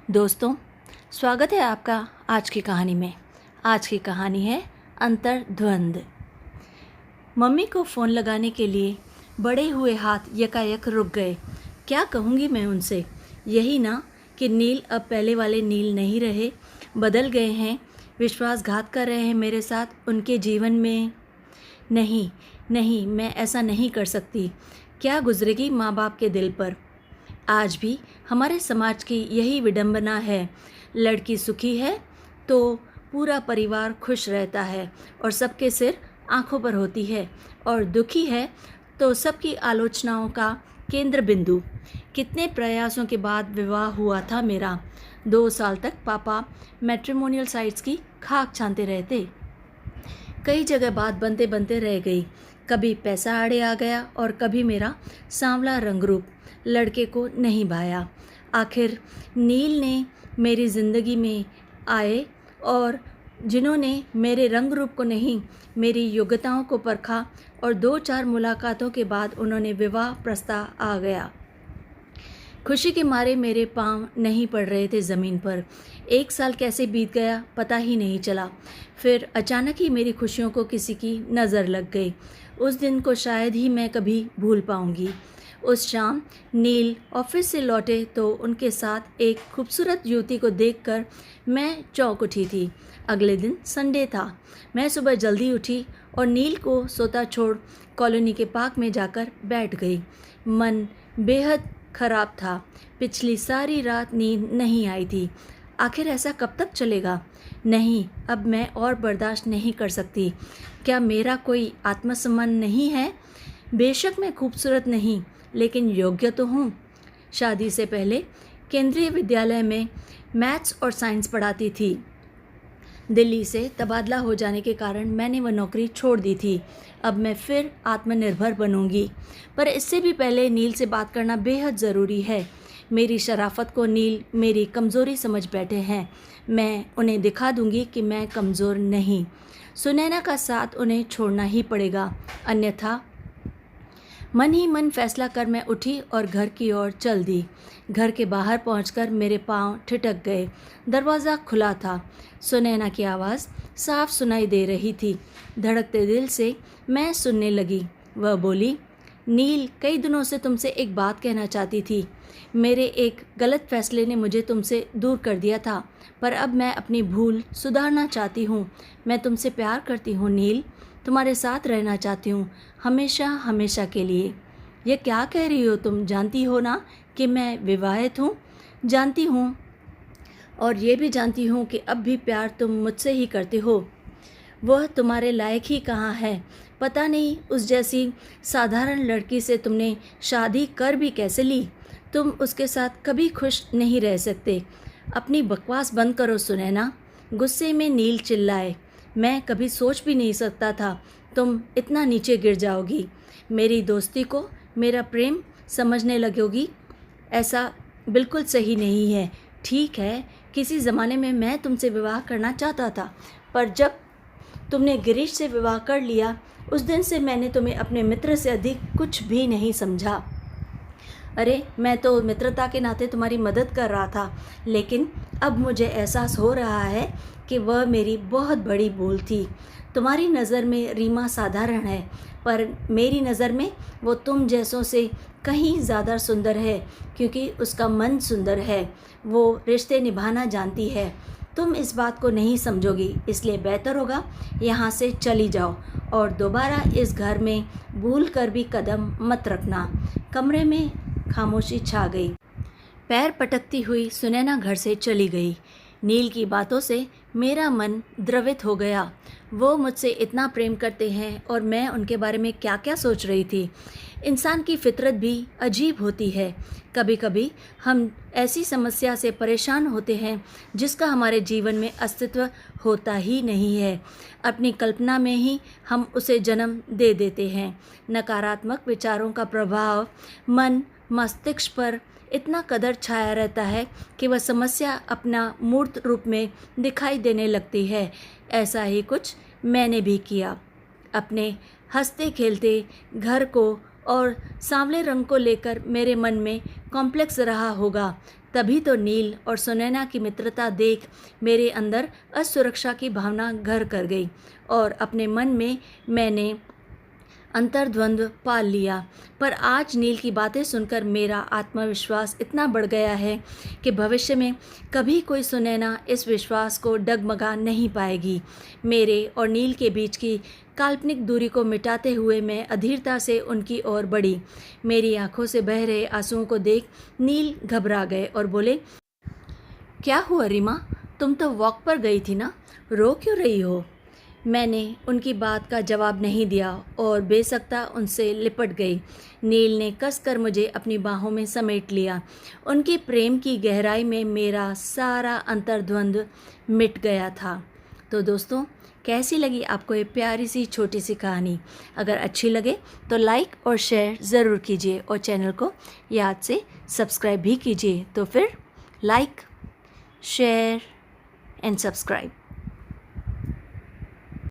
दोस्तों, स्वागत है आपका आज की कहानी में। आज की कहानी है अंतर्द्वंद। मम्मी को फ़ोन लगाने के लिए बढ़े हुए हाथ यकायक रुक गए। क्या कहूँगी मैं उनसे? यही ना कि नील अब पहले वाले नील नहीं रहे, बदल गए हैं, विश्वासघात कर रहे हैं मेरे साथ उनके जीवन में। नहीं नहीं, मैं ऐसा नहीं कर सकती। क्या गुजरेगी माँ बाप के दिल पर। आज भी हमारे समाज की यही विडंबना है। लड़की सुखी है तो पूरा परिवार खुश रहता है और सबके सिर आंखों पर होती है, और दुखी है तो सबकी आलोचनाओं का केंद्र बिंदु। कितने प्रयासों के बाद विवाह हुआ था मेरा। 2 साल तक पापा मैट्रिमोनियल साइट्स की खाक छानते रहते। कई जगह बात बनते बनते रह गई। कभी पैसा आड़े आ गया और कभी मेरा सांवला रंग रूप लड़के को नहीं भाया। आखिर नील ने मेरी ज़िंदगी में आए और जिन्होंने मेरे रंग रूप को नहीं, मेरी योग्यताओं को परखा, और 2-4 मुलाकातों के बाद उन्होंने विवाह प्रस्ताव आ गया। खुशी के मारे मेरे पांव नहीं पड़ रहे थे ज़मीन पर। 1 साल कैसे बीत गया पता ही नहीं चला। फिर अचानक ही मेरी खुशियों को किसी की नज़र लग गई। उस दिन को शायद ही मैं कभी भूल पाऊंगी। उस शाम नील ऑफिस से लौटे तो उनके साथ एक खूबसूरत युवती को देखकर मैं चौंक उठी थी। अगले दिन संडे था। मैं सुबह जल्दी उठी और नील को सोता छोड़ कॉलोनी के पार्क में जाकर बैठ गई। मन बेहद खराब था। पिछली सारी रात नींद नहीं आई थी। आखिर ऐसा कब तक चलेगा? नहीं, अब मैं और बर्दाश्त नहीं कर सकती। क्या मेरा कोई आत्मसम्मान नहीं है? बेशक मैं खूबसूरत नहीं, लेकिन योग्य तो हूँ। शादी से पहले केंद्रीय विद्यालय में मैथ्स और साइंस पढ़ाती थी। दिल्ली से तबादला हो जाने के कारण मैंने वह नौकरी छोड़ दी थी। अब मैं फिर आत्मनिर्भर बनूंगी, पर इससे भी पहले नील से बात करना बेहद ज़रूरी है। मेरी शराफत को नील मेरी कमज़ोरी समझ बैठे हैं। मैं उन्हें दिखा दूंगी कि मैं कमज़ोर नहीं। सुनैना का साथ उन्हें छोड़ना ही पड़ेगा, अन्यथा। मन ही मन फैसला कर मैं उठी और घर की ओर चल दी। घर के बाहर पहुंचकर मेरे पांव ठिठक गए। दरवाज़ा खुला था। सुनैना की आवाज़ साफ सुनाई दे रही थी। धड़कते दिल से मैं सुनने लगी। वह बोली, नील, कई दिनों से तुमसे एक बात कहना चाहती थी। मेरे एक गलत फैसले ने मुझे तुमसे दूर कर दिया था, पर अब मैं अपनी भूल सुधारना चाहती हूँ। मैं तुमसे प्यार करती हूँ नील, तुम्हारे साथ रहना चाहती हूँ, हमेशा हमेशा के लिए। ये क्या कह रही हो तुम? जानती हो ना कि मैं विवाहित हूँ? जानती हूँ, और ये भी जानती हूँ कि अब भी प्यार तुम मुझसे ही करते हो। वह तुम्हारे लायक ही कहाँ है? पता नहीं उस जैसी साधारण लड़की से तुमने शादी कर भी कैसे ली? तुम उसके साथ कभी खुश नहीं रह सकते। अपनी बकवास बंद करो सुनैना। गुस्से में नील चिल्लाए। मैं कभी सोच भी नहीं सकता था तुम इतना नीचे गिर जाओगी। मेरी दोस्ती को मेरा प्रेम समझने लगोगी। ऐसा बिल्कुल सही नहीं है। ठीक है, किसी ज़माने में मैं तुमसे विवाह करना चाहता था, पर जब तुमने गिरीश से विवाह कर लिया, उस दिन से मैंने तुम्हें अपने मित्र से अधिक कुछ भी नहीं समझा। अरे, मैं तो मित्रता के नाते तुम्हारी मदद कर रहा था, लेकिन अब मुझे एहसास हो रहा है कि वह मेरी बहुत बड़ी भूल थी। तुम्हारी नज़र में रीमा साधारण है, पर मेरी नज़र में वो तुम जैसों से कहीं ज़्यादा सुंदर है, क्योंकि उसका मन सुंदर है। वो रिश्ते निभाना जानती है। तुम इस बात को नहीं समझोगी, इसलिए बेहतर होगा यहाँ से चली जाओ और दोबारा इस घर में भूल कर भी कदम मत रखना। कमरे में खामोशी छा गई। पैर पटकती हुई सुनैना घर से चली गई। नील की बातों से मेरा मन द्रवित हो गया। वो मुझसे इतना प्रेम करते हैं और मैं उनके बारे में क्या क्या सोच रही थी। इंसान की फितरत भी अजीब होती है। कभी कभी हम ऐसी समस्या से परेशान होते हैं जिसका हमारे जीवन में अस्तित्व होता ही नहीं है। अपनी कल्पना में ही हम उसे जन्म दे देते हैं। नकारात्मक विचारों का प्रभाव मन मस्तिष्क पर इतना कदर छाया रहता है कि वह समस्या अपना मूर्त रूप में दिखाई देने लगती है। ऐसा ही कुछ मैंने भी किया। अपने हंसते खेलते घर को और सांवले रंग को लेकर मेरे मन में कॉम्प्लेक्स रहा होगा। तभी तो नील और सुनैना की मित्रता देख मेरे अंदर असुरक्षा की भावना घर कर गई और अपने मन में मैंने अंतर्द्वंद्व पाल लिया। पर आज नील की बातें सुनकर मेरा आत्मविश्वास इतना बढ़ गया है कि भविष्य में कभी कोई सुनैना इस विश्वास को डगमगा नहीं पाएगी। मेरे और नील के बीच की काल्पनिक दूरी को मिटाते हुए मैं अधीरता से उनकी ओर बढ़ी। मेरी आंखों से बह रहे आंसुओं को देख नील घबरा गए और बोले, क्या हुआ रीमा, तुम तो वॉक पर गई थी ना, रो क्यों रही हो? मैंने उनकी बात का जवाब नहीं दिया और बेसख्ता उनसे लिपट गई। नील ने कसकर मुझे अपनी बाहों में समेट लिया। उनके प्रेम की गहराई में मेरा सारा अंतर्द्वंद्व मिट गया था। तो दोस्तों, कैसी लगी आपको ये प्यारी सी छोटी सी कहानी? अगर अच्छी लगे तो लाइक और शेयर ज़रूर कीजिए और चैनल को याद से सब्सक्राइब भी कीजिए। तो फिर लाइक, शेयर एंड सब्सक्राइब।